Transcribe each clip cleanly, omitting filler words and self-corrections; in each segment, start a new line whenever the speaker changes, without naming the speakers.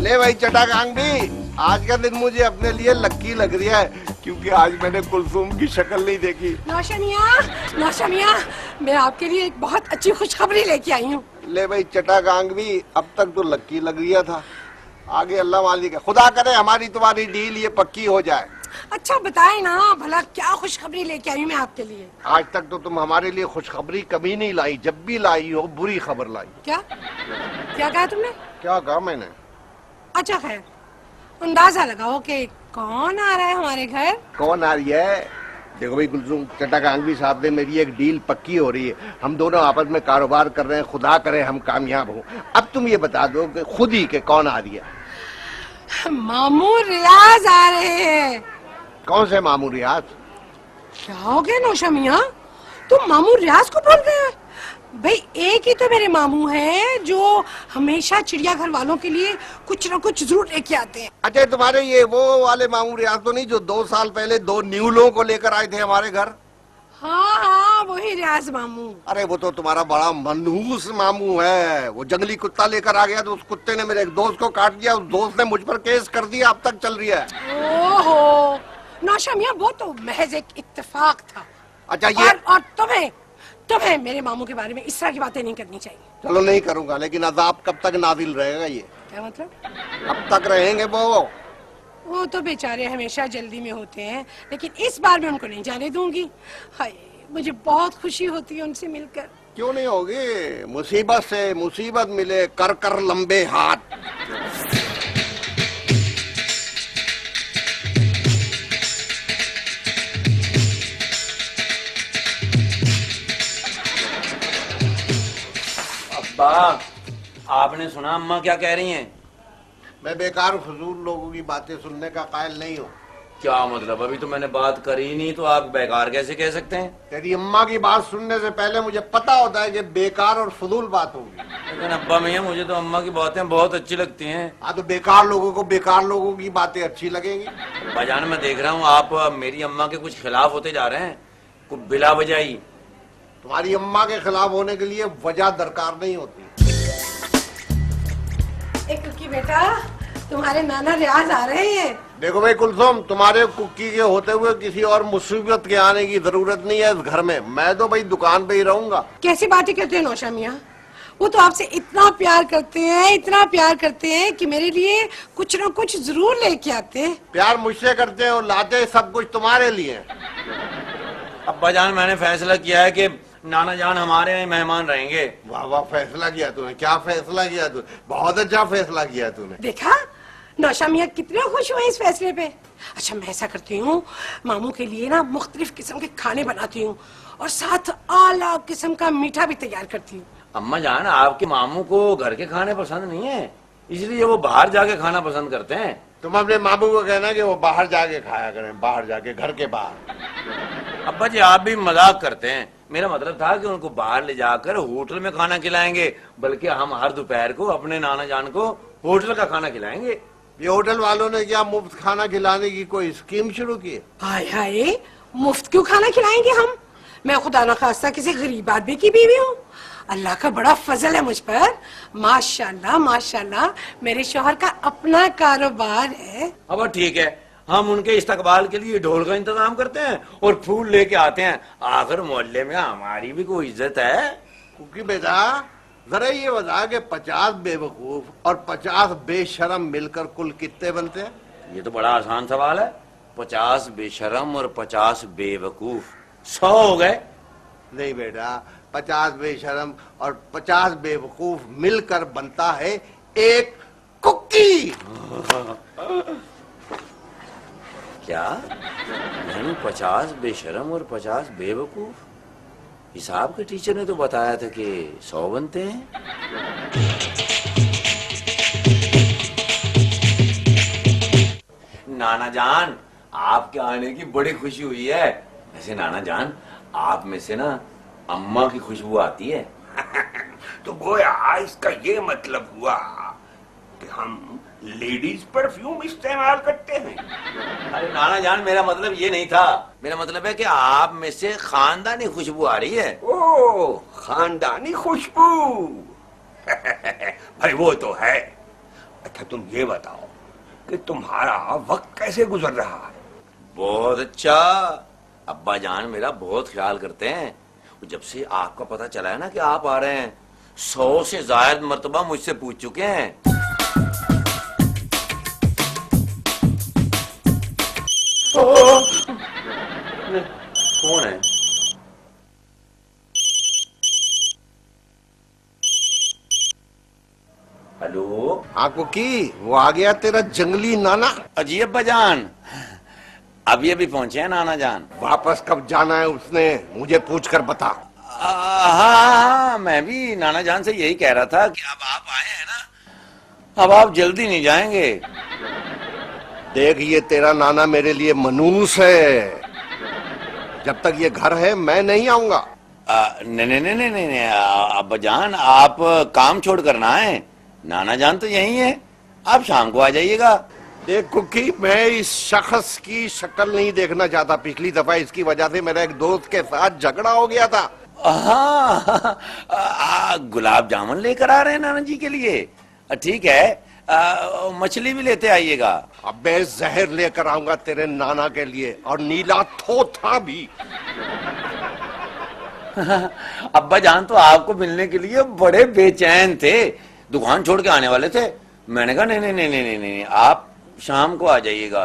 ले भाई चटाकांग भी, आज का दिन मुझे अपने लिए लक्की लग रहा है क्योंकि आज मैंने कुलसुम की शक्ल नहीं देखी।
नौशा मियां, मैं आपके लिए एक बहुत अच्छी खुशखबरी लेके आई हूँ।
ले भाई चटाकांग भी, अब तक तो लक्की लग रहा था, आगे अल्लाह मालिक है, खुदा करे हमारी तुम्हारी डील ये पक्की हो जाए।
अच्छा बताए ना भला क्या खुशखबरी लेके आई हूँ मैं आपके लिए।
आज तक तो तुम हमारे लिए खुशखबरी कभी नहीं लाई, जब भी लाई हो बुरी खबर लाई।
क्या कहा तुमने?
क्या कहा मैंने?
अच्छा खैर, अंदाजा लगाओ कि कौन आ रहा है हमारे घर।
कौन आ रही है? देखो भाई कुलसुम, चटाकांगवी साहब ने मेरी एक डील पक्की हो रही है, हम दोनों आपस में कारोबार कर रहे हैं, खुदा करे हम कामयाब हो। अब तुम ये बता दो कि खुद ही के कौन आ रही है?
मामू रियाज आ रहे हैं।
कौन से मामू रियाज?
क्या हो गया नौशा मियां, तुम मामू रियाज को बोल रहे हैं? भाई एक ही तो मेरे मामू हैं जो हमेशा चिड़ियाघर वालों के लिए कुछ न कुछ जरूर लेके आते हैं।
अच्छा तुम्हारे ये वो वाले मामू रियाज तो नहीं जो 2 साल पहले 2 न्यूलों को लेकर आए थे हमारे घर?
हाँ वही रियाज मामू।
अरे वो तो तुम्हारा बड़ा मनहूस मामू है, वो जंगली कुत्ता लेकर आ गया तो उस कुत्ते ने मेरे एक दोस्त को काट दिया, उस दोस्त ने मुझ पर केस कर दिया, अब तक चल रही है।
ओहो नौशा मियां, वो तो महज एक इत्तेफाक था।
अच्छा ये
और तुम्हें मेरे मामू के बारे में इस तरह की बातें नहीं करनी चाहिए।
चलो नहीं करूंगा, लेकिन अजाब कब तक नाजिल रहेगा? ये
क्या मतलब?
अब तक रहेंगे
वो तो बेचारे हमेशा जल्दी में होते हैं, लेकिन इस बार मैं उनको नहीं जाने दूंगी। हाय मुझे बहुत खुशी होती है उनसे मिलकर।
क्यों नहीं होगी? मुसीबत से मुसीबत मिले कर कर लंबे हाथ।
अब्बा, आपने सुना अम्मा क्या कह रही हैं?
मैं बेकार फजूल लोगों की बातें सुनने का कायल नहीं हूँ।
क्या मतलब? अभी तो मैंने बात करी नहीं, तो आप बेकार कैसे कह सकते हैं?
तेरी अम्मा की बात सुनने से पहले मुझे पता होता है कि बेकार और फजूल बात होगी।
लेकिन अब्बा मियां, मुझे तो अम्मा की बातें बहुत अच्छी लगती हैं।
हाँ तो बेकार लोगों को बेकार लोगों की बातें अच्छी लगेंगी।
भाईजान मैं देख रहा हूँ आप मेरी अम्मा के कुछ खिलाफ होते जा रहे हैं, कुछ बिला वजह।
तुम्हारी अम्मा के खिलाफ होने के लिए वजह दरकार नहीं होती।
एक कुकी बेटा, तुम्हारे नाना रियाज आ रहे हैं।
देखो भाई कुलसुम, तुम्हारे कुकी के होते हुए किसी और मुसीबत के आने की जरूरत नहीं है इस घर में, मैं तो भाई दुकान पे ही रहूंगा।
कैसी बातें करते हैं नौशा मियां, वो तो आपसे इतना प्यार करते हैं कि मेरे लिए कुछ न कुछ जरूर लेके आते हैं।
प्यार मुझसे करते हैं और लाते सब कुछ तुम्हारे लिए।
अब्बा जान, मैंने फैसला किया है कि नाना जान हमारे यहाँ मेहमान रहेंगे।
वाह वाह, फैसला किया तूने, क्या फैसला किया तूने, बहुत अच्छा फैसला किया तूने।
देखा नौशा मियां कितने खुश हुए इस फैसले पे। अच्छा मैं ऐसा करती हूँ, मामू के लिए ना मुख्तलिफ किस्म के खाने बनाती हूँ और साथ आला किस्म का मीठा भी तैयार करती हूँ।
अम्मा जान, आपके मामू को घर के खाने पसंद नहीं है, इसलिए वो बाहर जाके खाना पसंद करते हैं।
तुम अपने मामू को कहना कि वो बाहर जाके खाया करें, बाहर जाके, घर के बाहर।
अब्बा जी आप भी मजाक करते हैं, मेरा मतलब था कि उनको बाहर ले जाकर होटल में खाना खिलाएंगे, बल्कि हम हर दोपहर को अपने नाना जान को होटल का खाना खिलाएंगे।
ये होटल वालों ने क्या मुफ्त खाना खिलाने की कोई स्कीम शुरू की है?
हाय हाय, मुफ्त क्यों खाना खिलाएंगे हम? मैं खुदा न खास्ता किसी गरीब आदमी की बीवी हूँ। अल्लाह का बड़ा फजल है मुझ पर। माशाल्लाह माशाल्लाह, मेरे शौहर का अपना कारोबार है।
अब ठीक है, हम उनके इस्तकबाल के लिए ढोल का इंतजाम करते हैं और फूल लेके आते हैं। आखिर मोहल्ले में हमारी भी कोई इज्जत है।
क्योंकि बेटा जरा ये बता कि 50 बेवकूफ और 50 बेशरम मिलकर कुल कितने बनते हैं?
ये तो बड़ा आसान सवाल है। 50 बेशरम और 50 बेवकूफ 100 हो गए।
नहीं बेटा, 50 बेशरम और 50 बेवकूफ मिलकर बनता है एक कुकी।
क्या? यानी 50 बेशरम और 50 बेवकूफ? हिसाब के टीचर ने तो बताया था कि 100 बनते हैं। नाना जान, आपके आने की बड़ी खुशी हुई है। वैसे नाना जान, आप में से ना अम्मा की खुशबू आती है।
तो गोया इसका ये मतलब हुआ कि हम लेडीज परफ्यूम इस्तेमाल करते हैं।
अरे नाना जान, मेरा मतलब ये नहीं था, मेरा मतलब है कि आप में से खानदानी खुशबू आ रही है।
ओ, खानदानी खुशबू। भाई वो तो है। अच्छा तुम ये बताओ कि तुम्हारा वक्त कैसे गुजर रहा है?
बहुत अच्छा। अब्बा जान मेरा बहुत ख्याल करते हैं। जब से आपका पता चला है ना कि आप आ रहे हैं, 100 से ज्यादा मर्तबा मुझसे पूछ चुके हैं। कौन है? हेलो।
हाँ कुकी, वो आ गया तेरा जंगली नाना।
अजी अब्बा जान, अभी अभी पहुंचे हैं नाना जान।
वापस कब जाना है उसने, मुझे पूछ कर बता।
हाँ, मैं भी नाना जान से यही कह रहा था कि अब आप आए हैं ना, अब आप जल्दी नहीं जाएंगे।
देख, ये तेरा नाना मेरे लिए मनूस है। जब तक ये घर है मैं नहीं आऊंगा।
नहीं नहीं नहीं नहीं नहीं, अब्बा जान आप काम छोड़ कर ना आए, नाना जान तो यही है, आप शाम को आ जाइएगा।
देख कुकी, मैं इस शख्स की शक्ल नहीं देखना चाहता। पिछली दफा इसकी वजह से मेरा एक दोस्त के साथ झगड़ा हो गया था।
हाँ, गुलाब जामुन लेकर आ रहे हैं नाना जी के लिए? ठीक है, मछली भी लेते आइएगा।
अब मैं जहर लेकर आऊंगा तेरे नाना के लिए, और नीला थोथा भी।
अब्बा जान तो आपको मिलने के लिए बड़े बेचैन थे, दुकान छोड़ के आने वाले थे। मैंने कहा नहीं नहीं नहीं नहीं नहीं, नहीं आप शाम को आ जाइएगा।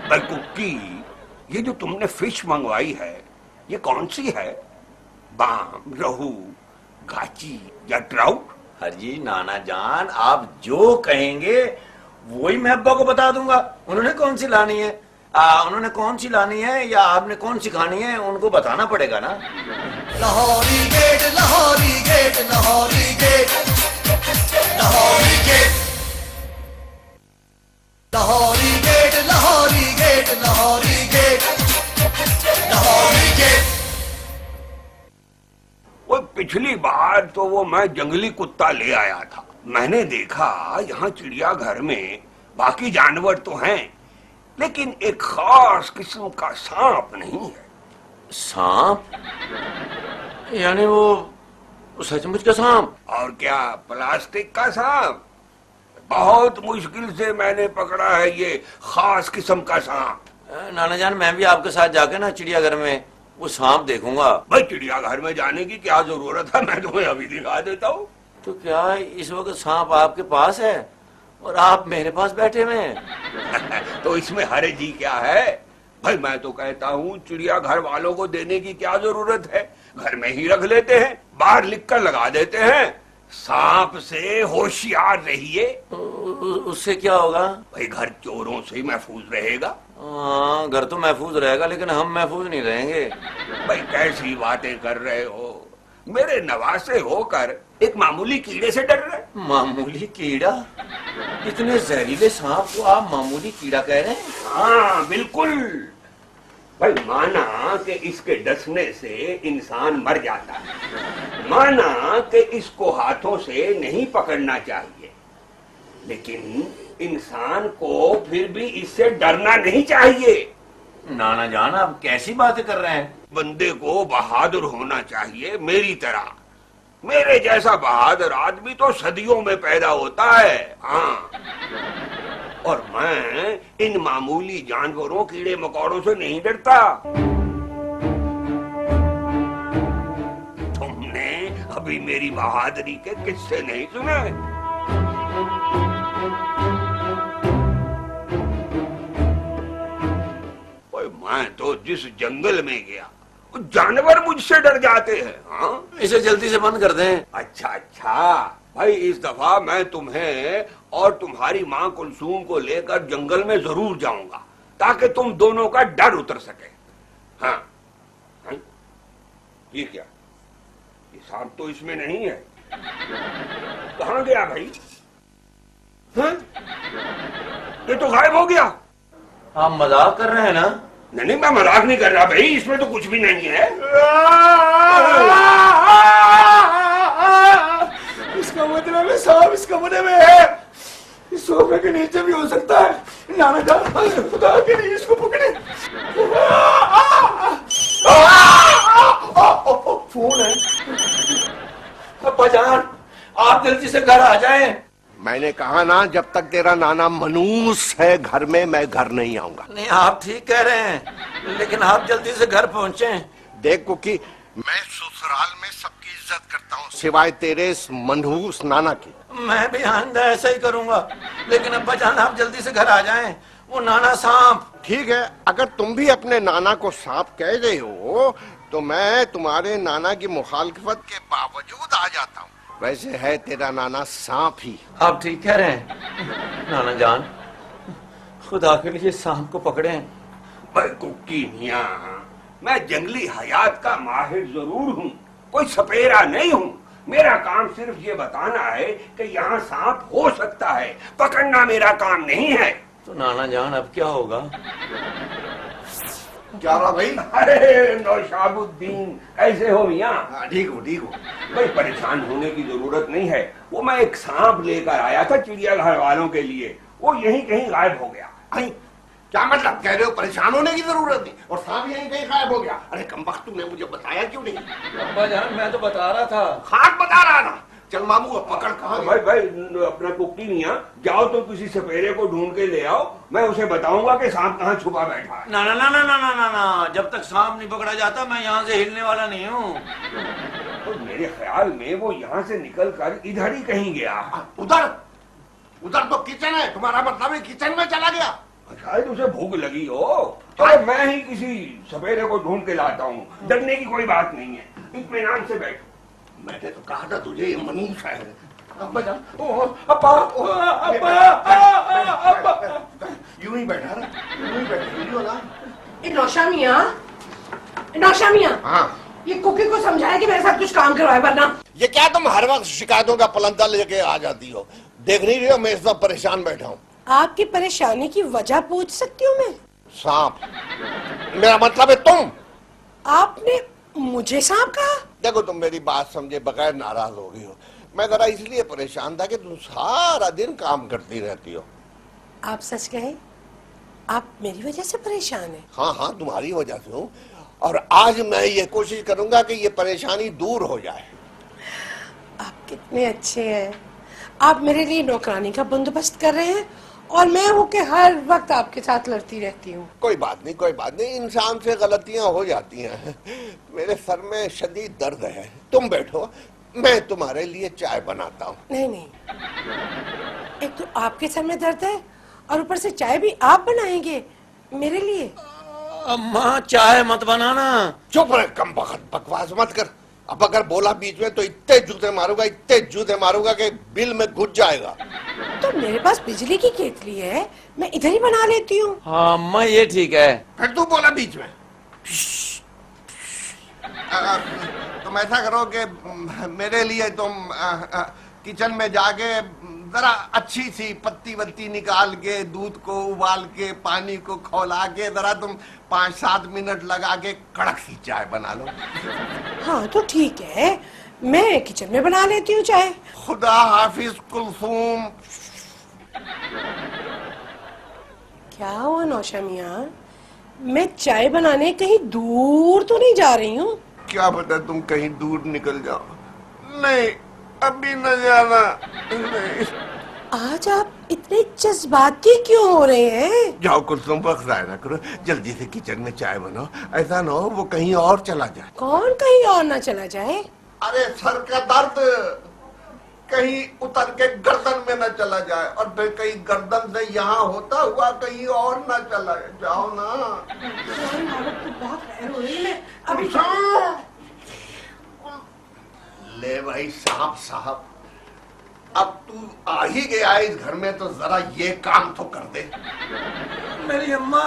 भाई कुकी, ये जो तुमने फिश मंगवाई है ये कौन सी है? बाम, रहू, घाची या ट्राउट?
हरजी नाना जान, आप जो कहेंगे वही मैं अब्बा को बता दूंगा। उन्होंने कौन सी लानी है, उन्होंने कौन सी लानी है या आपने कौन सी खानी है, उनको बताना पड़ेगा ना।
Lahori Gate, Lahori Gate, Lahori Gate, Lahori Gate, Lahori Gate, Lahori Gate, Lahori Gate, Lahori Gate.
वो पिछली बार तो वो मैं जंगली कुत्ता ले आया था। मैंने देखा यहाँ चिड़ियाघर में बाकी जानवर तो हैं, लेकिन एक खास किस्म का सांप नहीं है।
सांप? यानी वो सचमुच का सांप?
और क्या, प्लास्टिक का सांप। बहुत मुश्किल से मैंने पकड़ा है ये खास किस्म का सांप।
नाना जान, मैं भी आपके साथ जाके ना चिड़ियाघर में वो सांप देखूंगा।
भाई चिड़ियाघर में जाने की क्या जरूरत है, मैं तुम्हें अभी दिखा देता हूँ।
तो क्या इस वक्त सांप आपके पास है और आप मेरे पास बैठे हुए हैं?
तो इसमें हर्जी क्या है? भाई मैं तो कहता हूँ चिड़ियाघर वालों को देने की क्या जरूरत है, घर में ही रख लेते हैं, बाहर लिखकर लगा देते हैं, सांप से होशियार रहिए।
उससे क्या होगा?
भाई घर चोरों से महफूज रहेगा।
हाँ, घर तो महफूज रहेगा, लेकिन हम महफूज नहीं रहेंगे।
भाई कैसी बातें कर रहे हो, मेरे नवासे होकर एक मामूली कीड़े से डर रहे?
मामूली कीड़ा? इतने जहरीले सांप को आप मामूली कीड़ा कह रहे हैं?
हाँ बिल्कुल। भाई माना कि इसके डसने से इंसान मर जाता है, माना कि इसको हाथों से नहीं पकड़ना चाहिए, लेकिन इंसान को फिर भी इससे डरना नहीं चाहिए।
नाना जान, आप कैसी बातें कर रहे हैं?
बंदे को बहादुर होना चाहिए मेरी तरह। मेरे जैसा बहादुर आदमी तो सदियों में पैदा होता है। हाँ, और मैं इन मामूली जानवरों, कीड़े मकोड़ों से नहीं डरता। तुमने अभी मेरी बहादुरी के किस्से नहीं सुने? मैं तो जिस जंगल में गया जानवर मुझसे डर जाते हैं। हाँ,
इसे जल्दी से बंद कर दें।
अच्छा अच्छा भाई, इस दफा मैं तुम्हें और तुम्हारी माँ कुलसूम को लेकर जंगल में जरूर जाऊंगा, ताकि तुम दोनों का डर उतर सके। हाँ, हाँ? ये क्या, ये सांप तो इसमें नहीं है, कहाँ गया भाई? हाँ? ये तो गायब हो गया।
आप मजाक कर रहे हैं ना?
नहीं, मैं मजाक नहीं कर रहा भाई, इसमें तो कुछ भी नहीं है।
इसका मतलब है सांप इसका मुंह में है, इस सोफे के नीचे भी हो सकता है। नाना जान, खुदा के लिए इसको पकड़े। फोन है।
अब्बा जान, आप जल्दी से घर आ जाएं।
मैंने कहा ना, जब तक तेरा नाना मनूस है घर में, मैं घर नहीं आऊंगा।
नहीं, आप ठीक कह रहे हैं, लेकिन आप जल्दी से घर पहुंचे।
देख कुकी, मैं ससुराल में सबकी इज्जत करता हूँ, सिवाय तेरे इस मनहूस नाना की।
मैं भी आइंदा ऐसा ही करूंगा, लेकिन अब्बा जान आप जल्दी से घर आ जाएं। वो नाना सांप।
ठीक है, अगर तुम भी अपने नाना को सांप कह रहे हो तो मैं तुम्हारे नाना की मुखालफत के बावजूद आ जाता हूँ। वैसे है तेरा नाना सांप ही।
आप ठीक कह रहे हैं नाना जान, खुदा के लिए सांप को पकड़े।
भाई कुकी मियां, मैं जंगली हयात का माहिर जरूर हूँ, कोई सपेरा नहीं हूँ। मेरा काम सिर्फ ये बताना है कि यहाँ सांप हो सकता है, पकड़ना मेरा काम नहीं है।
तो नाना जान अब क्या होगा?
क्या हुआ भाई?
अरे नौशाबुद्दीन, कैसे हो मियां?
ठीक हूँ, ठीक हूँ।
भाई परेशान होने की जरूरत नहीं है। वो मैं एक सांप लेकर आया था चिड़ियाघर वालों के लिए, वो यहीं कहीं गायब हो गया।
नहीं, क्या मतलब कह रहे हो? परेशान होने की जरूरत नहीं, और सांप यहीं कहीं गायब हो गया? अरे कमबख्त, तुमने मुझे बताया क्यों नहीं?
अब्बा जान मैं तो बता रहा था।
खाक बता रहा था। चल मामू, अब पकड़ कहाँ गया?
भाई अपना कुक्की मियां, जाओ तो किसी सपेरे को ढूंढ के ले आओ, मैं उसे बताऊंगा कि सांप कहाँ छुपा बैठा है।
ना ना ना ना ना ना ना ना, जब तक सांप नहीं पकड़ा जाता मैं यहाँ से हिलने वाला नहीं हूँ।
तो मेरे ख्याल में वो यहाँ से निकल कर इधर ही कहीं गया।
उधर? उधर तो किचन है, तुम्हारा मतलब है किचन में चला गया?
शायद उसे भूख लगी हो। चलो मैं ही किसी सपेरे को ढूंढ के लाता हूँ, डरने की कोई बात नहीं है, इत्मीनान से बैठो।
मैंने तो कहा था तुझे, ये मनूस है।
अब्बा जान, अब्बा,
यूं ही बैठा रहा, यूं ही बैठा ना।
नौशा मियां, नौशा मियां,
हाँ,
ये कुकी को समझाया कि मेरे साथ कुछ काम करवाए, वरना
ये क्या तुम हर वक्त शिकायतों का पलंदा लेके आ जाती हो? देख नहीं रही हो मैं इस वक्त परेशान बैठा हूँ?
आपकी परेशानी की वजह पूछ सकती हूँ मैं?
सांप, मेरा मतलब है तुम।
आपने मुझे सांप कहा?
देखो, तुम मेरी बात समझे बगैर नाराज हो गई हो। मैं जरा इसलिए परेशान था कि तुम सारा दिन काम करती रहती हो।
आप सच कहे, आप मेरी वजह से परेशान हैं?
हाँ हाँ, तुम्हारी वजह से हूँ, और आज मैं ये कोशिश करूंगा कि ये परेशानी दूर हो जाए।
आप कितने अच्छे हैं। आप मेरे लिए नौकरानी का बंदोबस्त कर रहे हैं और मैं हूँ कि हर वक्त आपके साथ लड़ती रहती हूँ।
कोई बात नहीं, कोई बात नहीं, इंसान से गलतियां हो जाती हैं। मेरे सर में शदीद दर्द है, तुम बैठो, मैं तुम्हारे लिए चाय बनाता हूँ।
नहीं नहीं, एक तो आपके सर में दर्द है और ऊपर से चाय भी आप बनाएंगे मेरे लिए?
अम्मा चाय मत बनाना।
चुप रहे, कम बकवास मत कर। अब अगर बोला बीच में तो इतने जूते मारूंगा, इतने जूते मारूंगा कि बिल में घुस जाएगा।
तो मेरे पास बिजली की केतली है, मैं इधर ही बना लेती हूँ।
हाँ अम्मा ये ठीक है।
फिर तू बोला बीच में। तुम ऐसा करो कि मेरे लिए तुम किचन में जाके जरा अच्छी सी पत्ती वत्ती निकाल के, दूध को उबाल के, पानी को खौला के, जरा तुम 5-7 मिनट लगा के कड़क सी चाय बना लो।
हाँ तो ठीक है, मैं किचन में बना लेती हूँ चाय।
खुदा हाफिज कुलसूम।
क्या हुआ नौशा मियां, मैं चाय बनाने कहीं दूर तो नहीं जा रही हूँ?
क्या पता तुम कहीं दूर निकल जाओ। नहीं, अभी न जाना। नहीं।
आज आप इतने जज्बाती क्यों हो रहे हैं?
जाओ कुलसूम, वक्त जाया ना करो, जल्दी से किचन में चाय बनाओ। ऐसा ना हो वो कहीं और चला जाए।
कौन कहीं और ना चला जाए?
अरे सर का दर्द कहीं उतर के गर्दन में न चला जाए, और फिर कहीं गर्दन से यहाँ होता हुआ कहीं और न चला जाओ ना।
बहुत खैर हो रही है, अभी
ले भाई सांप साहब, अब तू आ ही गया इस घर में तो जरा ये काम तो कर दे।
मेरी अम्मा।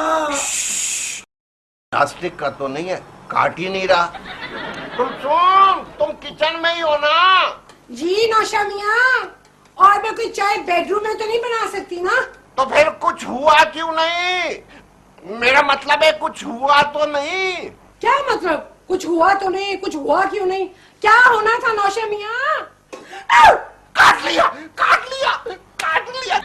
प्लास्टिक का तो नहीं है, काट ही नहीं रहा। कुलसूम, तुम किचन में ही हो ना?
जी नौशा मियां, और मैं कोई चाय बेडरूम में तो नहीं बना सकती ना?
तो फिर कुछ हुआ क्यों नहीं? मेरा मतलब है कुछ हुआ तो नहीं?
क्या मतलब कुछ हुआ तो नहीं, कुछ हुआ क्यों नहीं? क्या होना था नौशा मियां?
काट लिया, काट लिया, काट लिया।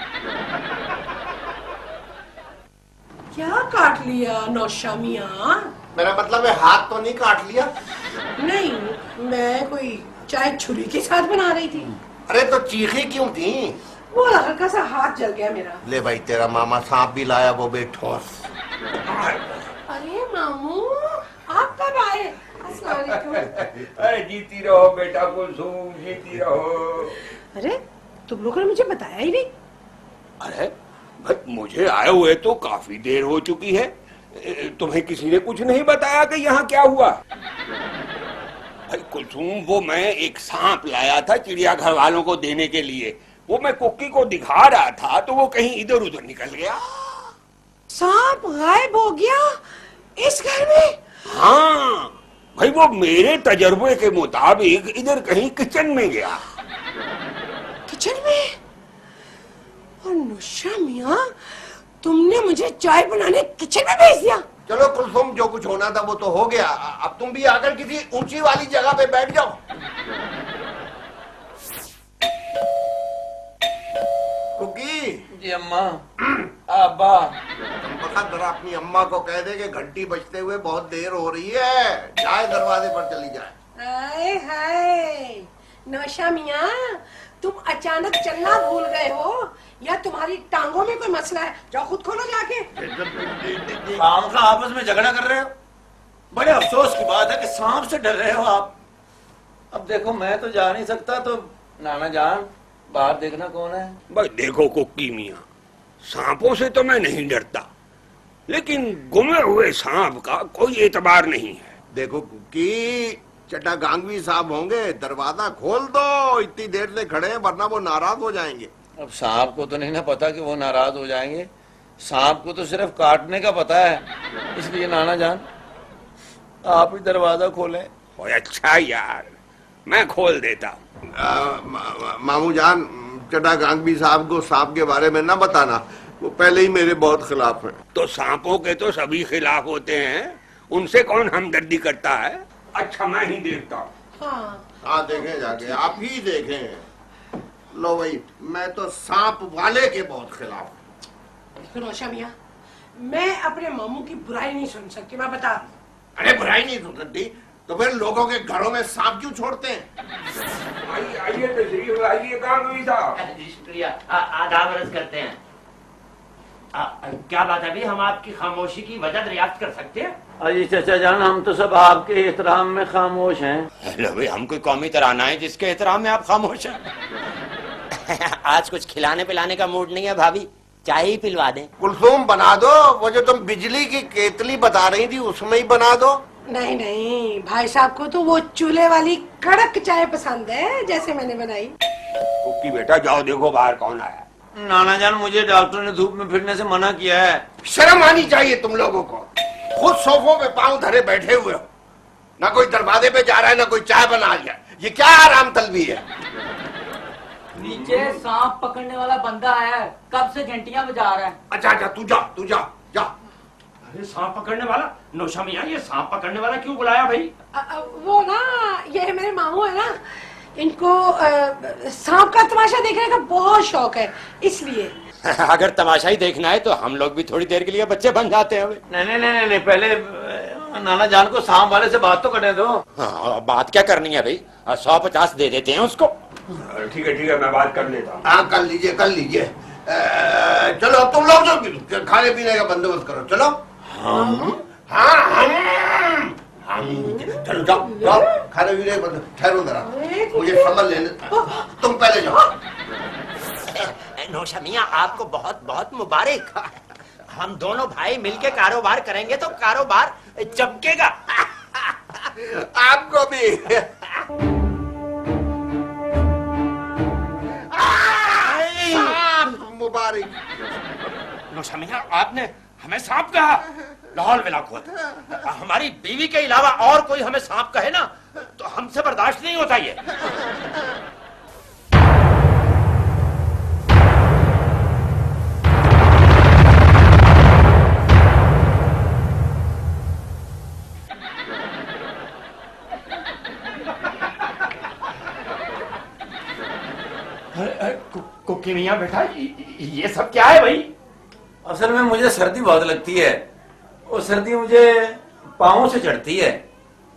क्या काट लिया नौशा मियां?
मेरा मतलब है हाथ तो नहीं काट लिया?
नहीं, मैं कोई चाय छुरी के साथ बना रही थी।
अरे तो चीखी क्यों थी?
वो हल्का सा हाथ जल गया मेरा।
ले भाई, तेरा मामा सांप भी लाया, वो भी ठोस।
अरे मामू, आप कब आए? अस्सलाम वालेकुम।
अरे जीती रहो बेटा कुलसूम, जीती रहो।
अरे तुम लोगों ने मुझे बताया ही नहीं।
अरे भाई, मुझे आए हुए तो काफी देर हो चुकी है। तुम्हें किसी ने कुछ नहीं बताया कि यहाँ क्या हुआ? भाई कुलसूम, वो मैं एक सांप लाया था चिड़ियाघर वालों को देने के लिए। वो मैं कुक्की को दिखा रहा था तो वो कहीं इधर उधर निकल गया।
सांप गायब हो गया इस घर में?
हाँ भाई, वो मेरे तजर्बे के मुताबिक इधर कहीं किचन में गया।
किचन में? और नुशा मियाँ, तुमने मुझे चाय बनाने किचन में भेज दिया?
चलो कुलसुम, जो कुछ होना था वो तो हो गया। अब तुम भी आकर किसी ऊंची वाली जगह पे बैठ जाओ। कुकी
जी अम्मा। अब्बा।
जरा अपनी अम्मा को कह दे कि घंटी बजते हुए बहुत देर हो रही है, चाय दरवाजे पर चली जाए।
हाय हाय, नौशा मियाँ, तुम अचानक चलना भूल गए हो या तुम्हारी टांगों में कोई मसला है? जाओ खुद खोलो जाके।
काम का आपस में झगड़ा कर रहे हो? बड़े अफसोस की बात है कि सांप से डर रहे हो आप। अब देखो, मैं तो जा नहीं सकता, तो नाना जान बाहर देखना कौन है।
भाई देखो कुक्की मियाँ, सांपों से तो मैं नहीं डरता, लेकिन गुमे हुए सांप का कोई एतबार नहीं है।
देखो कुकी, चट्टागांगवी साहब होंगे, दरवाजा खोल दो। इतनी देर से खड़े हैं, वरना वो नाराज हो जाएंगे।
अब सांप को तो नहीं ना पता कि वो नाराज हो जाएंगे। सांप को तो सिर्फ काटने का पता है। इसलिए नाना जान, आप ही दरवाजा खोलें।
ओए अच्छा यार, मैं खोल देता हूँ।
मामू जान, चट्टागांगवी साहब को सांप के बारे में ना बताना, वो पहले ही मेरे बहुत खिलाफ हैं।
तो सांपों के तो सभी खिलाफ होते हैं, उनसे कौन हमदर्दी करता है। अच्छा, मैं ही देखता हूँ।
हाँ देखें जाके, आप ही देखें। लो भाई, मैं तो सांप वाले के बहुत खिलाफ हूँ।
देखो नौशा मियाँ, मैं अपने मामू की बुराई नहीं सुन सकती, मैं बता।
अरे बुराई नहीं सुन सकती तो फिर लोगों के घरों में सांप क्यों छोड़ते हैं?
आइए तशरीफ लाइए गांगवी साहब।
जी शुक्रिया। आदाब अर्ज करते हैं। क्या बात है, अभी हम आपकी खामोशी की वजह दरियाफ्त कर सकते हैं?
अजी चाचा जान, हम तो सब आपके एहतराम में खामोश हैं।
हेलो भाई, हम कोई कौमी तराना है जिसके एहतराम में आप खामोश हैं? आज कुछ खिलाने पिलाने का मूड नहीं है भाभी, चाय ही पिलवा दें।
कुलसुम बना दो, वो जो तुम बिजली की केतली बता रही थी उसमें ही बना दो।
नहीं नहीं, भाई साहब को तो वो चूल्हे वाली कड़क चाय पसंद है, जैसे मैंने बनाई।
कुक्की बेटा, जाओ देखो बाहर कौन आया।
नाना जान, मुझे डॉक्टर ने धूप में फिरने से मना किया है।
शर्म आनी चाहिए तुम लोगों को। खुद सोफों पे पांव धरे बैठे हुए हो, ना कोई दरवाजे पे जा रहा है, ना कोई चाय बना लिया। ये क्या आराम तलबी है?
नीचे सांप पकड़ने वाला बंदा आया है, कब से घंटियां बजा रहा है।
अच्छा अच्छा, तू जा।
अरे सांप पकड़ने वाला? नौशा मियाँ, ये सांप पकड़ने वाला क्यों बुलाया भाई?
वो ना, ये मेरे मामू है ना, इनको सांप का तमाशा देखने का बहुत शौक है, इसलिए।
अगर तमाशा ही देखना है तो हम लोग भी थोड़ी देर के लिए बच्चे बन जाते हैं।
नहीं, पहले नाना जान को सांप वाले से बात तो करने दो।
हाँ, बात क्या करनी है भाई, 150 दे देते हैं उसको।
ठीक है, मैं बात कर लेता हूँ।
हाँ कर लीजिए। चलो अब तुम लोग जो खाने पीने का बंदोबस्त करो। चलो हम चलो जाओ खाने पीने का बंदोबस्त। ठहरो जरा, मुझे समझ लेने, तुम पहले जाओ।
नौशा मियाँ, आपको बहुत बहुत मुबारक। हम दोनों भाई मिलके कारोबार करेंगे तो कारोबार चमकेगा।
आपको भी। मुबारक।
नौशा मियाँ, आपने हमें सांप कहा? लाहौल मिला खुद। हमारी बीवी के अलावा और कोई हमें सांप कहे ना तो हमसे बर्दाश्त नहीं होता ये।
कुकी मियाँ बेटा, ये सब क्या है भाई?
असल में मुझे सर्दी बहुत लगती है, और सर्दी मुझे पाँव से चढ़ती है।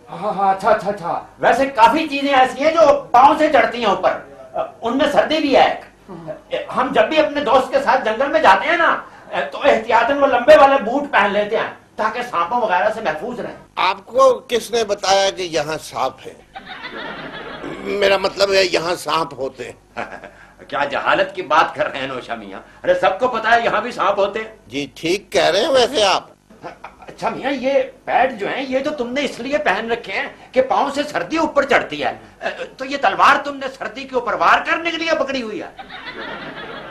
हाँ, अच्छा। वैसे काफी चीजें ऐसी हैं जो पाँव से चढ़ती हैं ऊपर, उनमें सर्दी भी है।
हम जब भी अपने दोस्त के साथ जंगल में जाते हैं ना तो एहतियातन वो लंबे वाले बूट पहन लेते हैं ताकि सांपों वगैरह से महफूज रहे।
आपको किसने बताया कि यहाँ सांप है? मेरा मतलब है यहाँ सांप होते हैं।
क्या जहालत की बात कर रहे हैं नौशा मियाँ? अरे सबको पता है यहाँ भी सांप होते हैं।
जी ठीक कह रहे हैं वैसे आप।
अच्छा मियाँ, ये पैड जो हैं ये तो तुमने इसलिए पहन रखे हैं कि पाँव से सर्दी ऊपर चढ़ती है, तो ये तलवार तुमने सर्दी के ऊपर वार करने के लिए पकड़ी हुई है?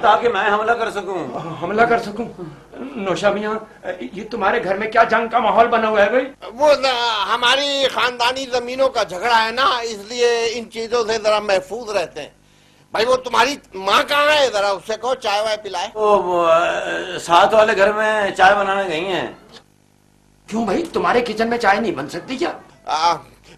ताकि मैं हमला कर सकूं।
हमला कर सकूं? नौशा मियाँ, ये तुम्हारे घर में क्या जंग का माहौल बना हुआ है भाई?
वो हमारी खानदानी जमीनों का झगड़ा है ना, इसलिए इन चीजों से जरा महफूज रहते हैं। भाई वो तुम्हारी माँ कहाँ है? जरा उससे कहो चाय वाय पिलाए।
वो साथ वाले घर में चाय बनाने गई हैं।
क्यों भाई, तुम्हारे किचन में चाय नहीं बन सकती क्या?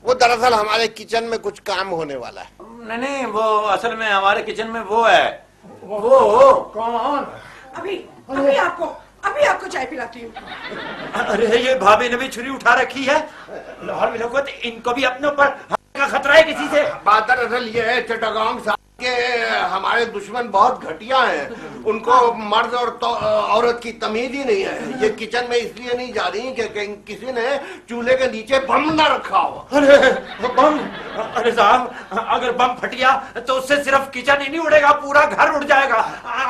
वो दरअसल हमारे किचन में कुछ काम होने वाला है।
नहीं, वो असल में हमारे किचन में वो है। वो
कौन?
अभी आपको चाय पिलाती हूँ।
अरे ये भाभी ने भी छुरी उठा रखी है। लाहौर मिलों को तो इनको भी अपने ऊपर का खतरा है किसी से।
बात दरअसल ये है चट्टागांव साहब के हमारे दुश्मन बहुत घटिया हैं। उनको मर्द और औरत की तमीज ही नहीं है। ये किचन में इसलिए नहीं जा रही कि किसी ने चूल्हे के नीचे बम ना रखा हो।
अरे बम? अरे साहब, अगर बम फट गया तो उससे सिर्फ किचन ही नहीं उड़ेगा, पूरा घर उड़ जाएगा।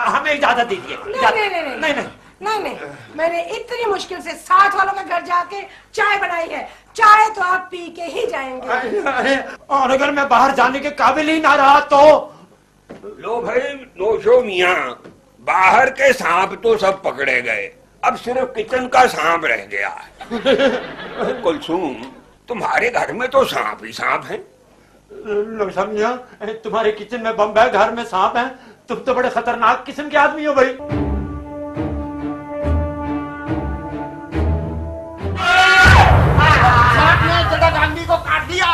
हमें इजाजत दीजिए।
नहीं, मैंने इतनी मुश्किल से साथ वालों के घर जाके चाय बनाई है। चाय तो आप पी के ही जाएंगे।
अरे और अगर मैं बाहर जाने के काबिल ही ना रहा तो?
लो भाई नौशो मियाँ, बाहर के सांप तो सब पकड़े गए, अब सिर्फ किचन का सांप रह गया है। कुलसूम, तुम्हारे घर में तो सांप ही सांप है।
लोग समझिया, तुम्हारे किचन में बम है, घर में सांप है। तुम तो बड़े खतरनाक किस्म के आदमी हो भाई।
गांधी को काट दिया।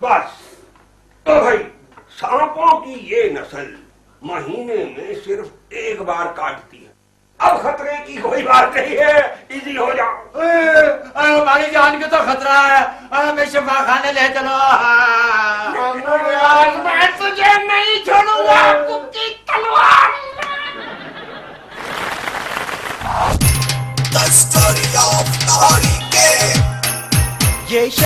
बस तो भाई, सांपों की ये नस्ल महीने में सिर्फ एक बार काटती है। अब खतरे की कोई बात नहीं है, इजी हो जाओ।
हमारी जान के तो खतरा है, हमें शिफा खाने ले चलो।
मैं तुझे नहीं